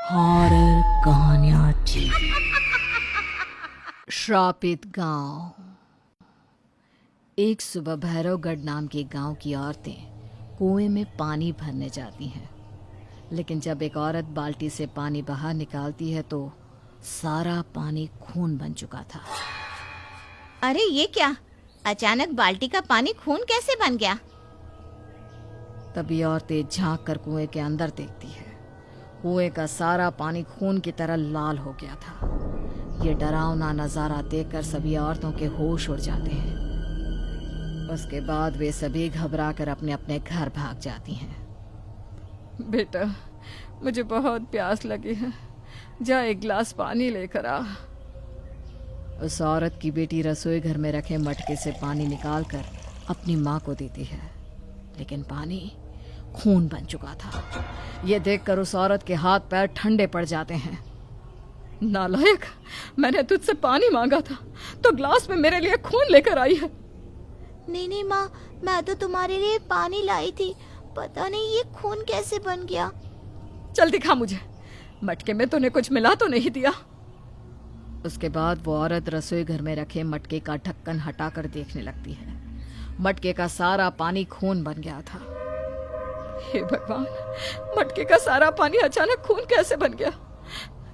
Horror कहानियां TV. श्रापित गांव। एक सुबह भैरवगढ़ नाम के गांव की औरतें कुएं में पानी भरने जाती हैं, लेकिन जब एक औरत बाल्टी से पानी बाहर निकालती है तो सारा पानी खून बन चुका था। अरे ये क्या, अचानक बाल्टी का पानी खून कैसे बन गया? तभी औरतें झांक कर कुएं के अंदर देखती है। कुएं का सारा पानी खून की तरह लाल हो गया था। ये डरावना नजारा देखकर सभी औरतों के होश उड़ जाते हैं। उसके बाद वे सभी घबराकर अपने अपने घर भाग जाती हैं। बेटा, मुझे बहुत प्यास लगी है, जा एक गिलास पानी लेकर आ। उस औरत की बेटी रसोई घर में रखे मटके से पानी निकालकर अपनी माँ को देती है, लेकिन पानी खून बन चुका था। ये देखकर उस औरत के हाथ पैर ठंडे पड़ जाते हैं। नालायक, मैंने तुझसे पानी मांगा था तो ग्लास में मेरे लिए खून लेकर आई है। नहीं माँ, मैं तो तुम्हारे लिए पानी लाई थी, पता नहीं ये खून कैसे बन गया। चल दिखा मुझे, मटके में तूने कुछ मिला तो नहीं दिया। उसके बाद वो औरत रसोई घर में रखे मटके का ढक्कन हटाकर देखने लगती है। मटके का सारा पानी खून बन गया था। हे भगवान, मटके का सारा पानी अचानक खून कैसे बन गया?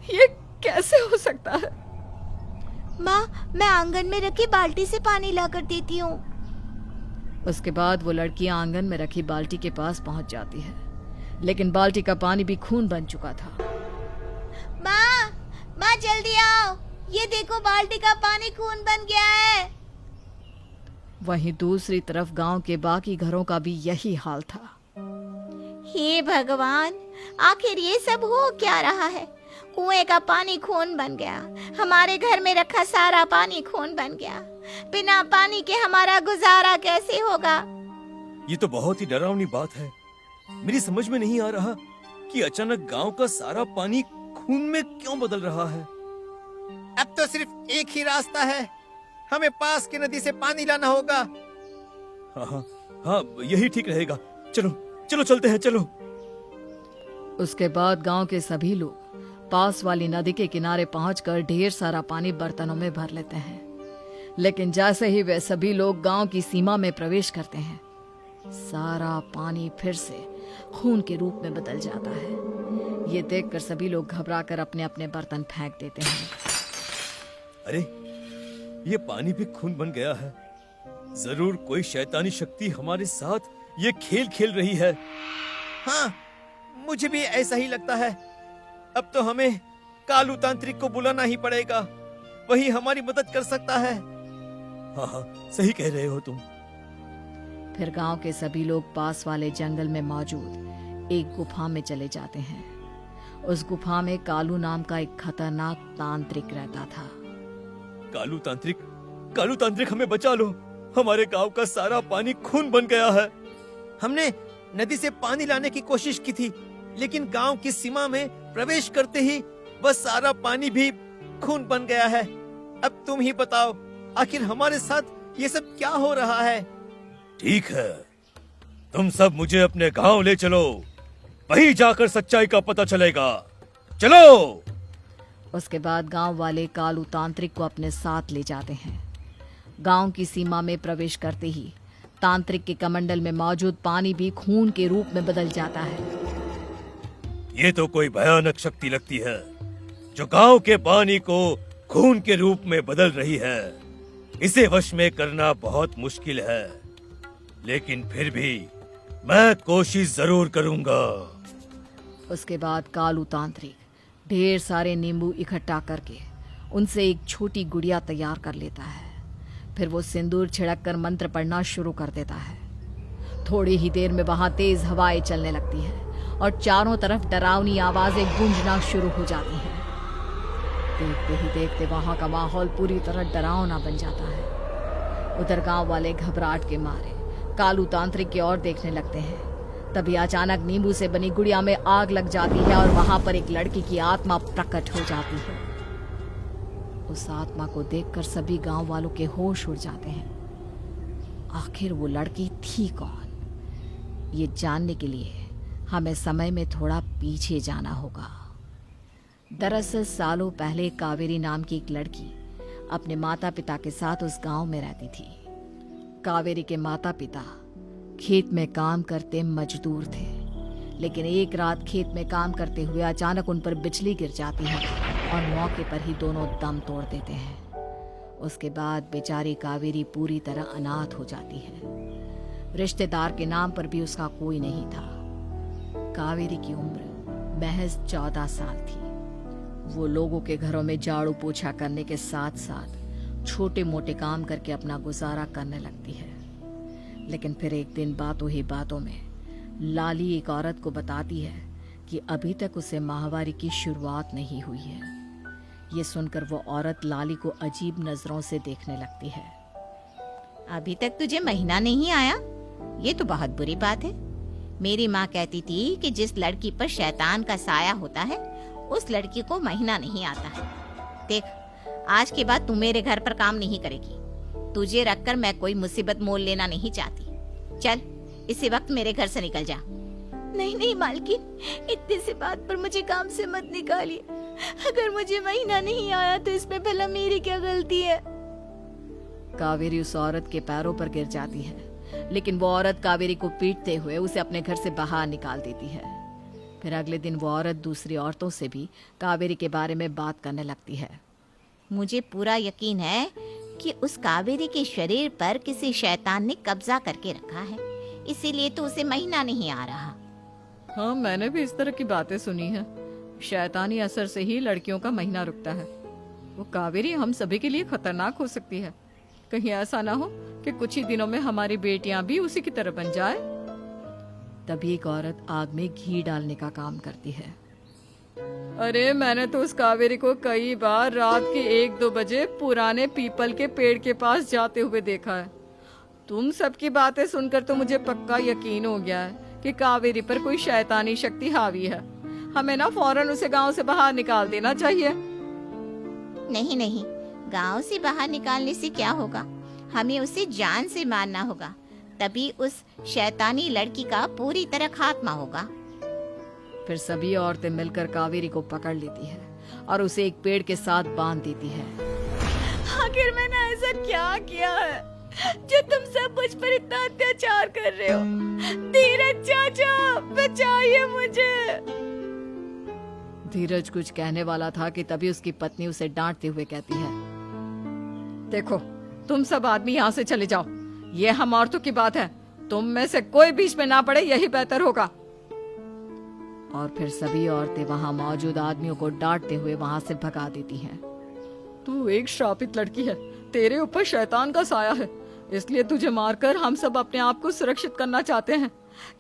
ये कैसे हो सकता है? माँ, मैं आंगन में रखी बाल्टी से पानी लाकर देती हूँ। उसके बाद वो लड़की आंगन में रखी बाल्टी के पास पहुंच जाती है, लेकिन बाल्टी का पानी भी खून बन चुका था। माँ जल्दी आओ, ये देखो बाल्टी का पानी खून बन गया है। वहीं दूसरी तरफ गांव के बाकी घरों का भी यही हाल था। हे भगवान, आखिर ये सब हो क्या रहा है? कुएं का पानी खून बन गया, हमारे घर में रखा सारा पानी खून बन गया। बिना पानी के हमारा गुजारा कैसे होगा? ये तो बहुत ही डरावनी बात है। मेरी समझ में नहीं आ रहा कि अचानक गांव का सारा पानी खून में क्यों बदल रहा है। अब तो सिर्फ एक ही रास्ता है, हमें पास की नदी से पानी लाना होगा। हाँ, यही ठीक रहेगा। चलो चलो चलते हैं, चलो। उसके बाद गांव के सभी लोग पास वाली नदी के किनारे पहुंचकर ढेर सारा पानी बर्तनों में भर लेते हैं, लेकिन जैसे ही वे सभी लोग गांव की सीमा में प्रवेश करते हैं, सारा पानी फिर से खून के रूप में बदल जाता है। ये देखकर सभी लोग घबराकर अपने अपने बर्तन फेंक देते हैं। अरे, ये पानी भी खून बन गया है। जरूर कोई शैतानी शक्ति हमारे साथ ये खेल खेल रही है। हाँ, मुझे भी ऐसा ही लगता है। अब तो हमें कालू तांत्रिक को बुलाना ही पड़ेगा, वही हमारी मदद कर सकता है। हाँ, सही कह रहे हो तुम। फिर गांव के सभी लोग पास वाले जंगल में मौजूद एक गुफा में चले जाते हैं। उस गुफा में कालू नाम का एक खतरनाक तांत्रिक रहता था। कालू तांत्रिक हमें बचा लो, हमारे गांव का सारा पानी खून बन गया है। हमने नदी से पानी लाने की कोशिश की थी, लेकिन गांव की सीमा में प्रवेश करते ही बस सारा पानी भी खून बन गया है। अब तुम ही बताओ, आखिर हमारे साथ ये सब क्या हो रहा है? ठीक है, तुम सब मुझे अपने गांव ले चलो, वहीं जाकर सच्चाई का पता चलेगा। चलो। उसके बाद गांव वाले कालू तांत्रिक को अपने साथ ले जाते हैं। गांव की सीमा में प्रवेश करते ही तांत्रिक के कमंडल में मौजूद पानी भी खून के रूप में बदल जाता है। ये तो कोई भयानक शक्ति लगती है जो गांव के पानी को खून के रूप में बदल रही है। इसे वश में करना बहुत मुश्किल है, लेकिन फिर भी मैं कोशिश जरूर करूंगा। उसके बाद कालू तांत्रिक ढेर सारे नींबू इकट्ठा करके उनसे एक छोटी गुड़िया तैयार कर लेता है। फिर वो सिंदूर छिड़ककर मंत्र पढ़ना शुरू कर देता है। थोड़ी ही देर में वहां तेज हवाएं चलने लगती हैं और चारों तरफ डरावनी आवाजें गूंजना शुरू हो जाती हैं। देखते ही देखते वहां का माहौल पूरी तरह डरावना बन जाता है। उधर गांव वाले घबराहट के मारे कालू तांत्रिक की ओर देखने लगते हैं। तभी अचानक नींबू से बनी गुड़िया में आग लग जाती है और वहां पर एक लड़की की आत्मा प्रकट हो जाती है। उस आत्मा को देखकर सभी गांव वालों के होश उड़ जाते हैं। आखिर वो लड़की थी कौन? ये जानने के लिए हमें समय में थोड़ा पीछे जाना होगा। दरअसल सालों पहले कावेरी नाम की एक लड़की अपने माता पिता के साथ उस गांव में रहती थी। कावेरी के माता पिता खेत में काम करते मजदूर थे, लेकिन एक रात खेत में काम करते हुए अचानक उन पर बिजली गिर जाती है और मौके पर ही दोनों दम तोड़ देते हैं। उसके बाद बेचारी कावेरी पूरी तरह अनाथ हो जाती है। रिश्तेदार के नाम पर भी उसका कोई नहीं था। कावेरी की उम्र महज 14 साल थी। वो लोगों के घरों में झाड़ू पोछा करने के साथ साथ छोटे मोटे काम करके अपना गुजारा करने लगती है। लेकिन फिर एक दिन बातों ही बातों में लाली एक औरत को बताती है कि अभी तक उसे माहवारी की शुरुआत नहीं हुई है। ये सुनकर वो औरत लाली को अजीब नजरों से देखने लगती है। अभी तक तुझे महीना नहीं आया? ये तो बहुत बुरी बात है। मेरी माँ कहती थी कि जिस लड़की पर शैतान का साया होता है उस लड़की को महीना नहीं आता है। देख, आज के बाद तू मेरे घर पर काम नहीं करेगी। तुझे रखकर मैं कोई मुसीबत मोल लेना नहीं चाहती। चल, इसी वक्त मेरे घर से निकल जा। नहीं नहीं मालकिन, इतनी सी बात पर मुझे काम से मत निकालिए। अगर मुझे महीना नहीं आया तो इसमें भला मेरी क्या गलती है? कावेरी उस औरत के पैरों पर गिर जाती है, लेकिन वो औरत कावेरी को पीटते हुए उसे अपने घर से बाहर निकाल देती है। फिर अगले दिन वो औरत दूसरी औरतों से भी कावेरी के बारे में बात करने लगती है। मुझे पूरा यकीन है कि उस कावेरी के शरीर पर किसी शैतान ने कब्जा करके रखा है, इसीलिए तो उसे महीना नहीं आ रहा। हाँ, मैंने भी इस तरह की बातें सुनी है। शैतानी असर से ही लड़कियों का महीना रुकता है। वो कावेरी हम सभी के लिए खतरनाक हो सकती है। कहीं ऐसा ना हो कि कुछ ही दिनों में हमारी बेटियां भी उसी की तरह बन जाए। तभी एक औरत आग में घी डालने का काम करती है। अरे, मैंने तो उस कावेरी को कई बार रात के 1-2 बजे पुराने पीपल के पेड़ के पास जाते हुए देखा है। तुम सबकी बातें सुनकर तो मुझे पक्का यकीन हो गया है कि कावेरी पर कोई शैतानी शक्ति हावी है। हमें ना फौरन उसे गांव से बाहर निकाल देना चाहिए। नहीं नहीं, गांव से बाहर निकालने से क्या होगा? हमें उसे जान से मारना होगा, तभी उस शैतानी लड़की का पूरी तरह खात्मा होगा। फिर सभी औरतें मिलकर कावेरी को पकड़ लेती है और उसे एक पेड़ के साथ बांध देती है। आखिर मैंने ऐसा क्या किया है जो तुम सब मुझ पर इतना अत्याचार कर रहे हो? धीरज चाचा, बचाइए मुझे। धीरज कुछ कहने वाला था कि तभी उसकी पत्नी उसे डांटते हुए कहती है, देखो, तुम सब आदमी यहाँ से चले जाओ। ये हम औरतों की बात है, तुम में से कोई बीच में ना पड़े, यही बेहतर होगा। और फिर सभी औरतें वहां मौजूद आदमियों को डांटते हुए वहां से भगा देती हैं। तू एक श्रापित लड़की है, तेरे ऊपर शैतान का साया है, इसलिए तुझे मारकर हम सब अपने आप को सुरक्षित करना चाहते हैं।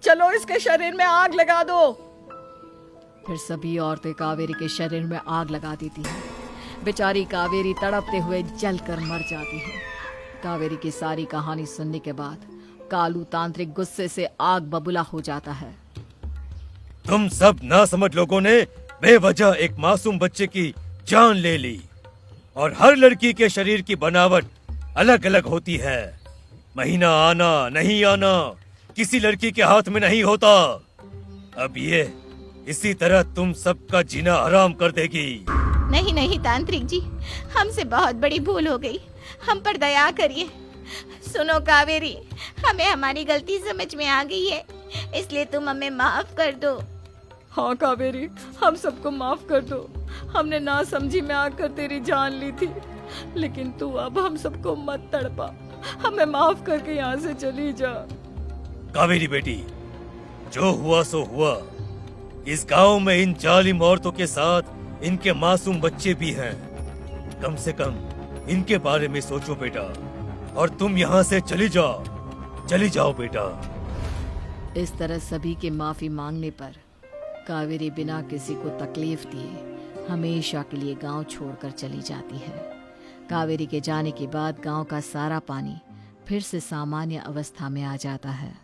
चलो, इसके शरीर में आग लगा दो। फिर सभी औरतें कावेरी के शरीर में आग लगा देती हैं। बेचारी कावेरी तड़पते हुए जलकर मर जाती है। कावेरी की सारी कहानी सुनने के बाद कालू तांत्रिक गुस्से से आग बबूला हो जाता है। तुम सब नासमझ लोगों ने बेवजह एक मासूम बच्चे की जान ले ली, और हर लड़की के शरीर की बनावट अलग अलग होती है। महीना आना नहीं आना किसी लड़की के हाथ में नहीं होता। अब ये इसी तरह तुम सबका जीना हराम कर देगी। नहीं नहीं तांत्रिक जी, हमसे बहुत बड़ी भूल हो गई, हम पर दया करिए। सुनो कावेरी, हमें हमारी गलती समझ में आ गई है, इसलिए तुम हमें माफ कर दो। हाँ कावेरी, हम सबको माफ कर दो। हमने ना समझी में आकर तेरी जान ली थी, लेकिन तू अब हम सबको मत तड़पा, हमें माफ करके यहाँ से चली जा। कावेरी बेटी, जो हुआ सो हुआ। इस गांव में इन जालिम औरतों के साथ इनके मासूम बच्चे भी हैं। कम से कम इनके बारे में सोचो बेटा, और तुम यहाँ से चली जाओ बेटा। इस तरह सभी के माफी मांगने पर कावेरी बिना किसी को तकलीफ दिए हमेशा के लिए गांव छोड़कर चली जाती है। कावेरी के जाने के बाद गांव का सारा पानी फिर से सामान्य अवस्था में आ जाता है।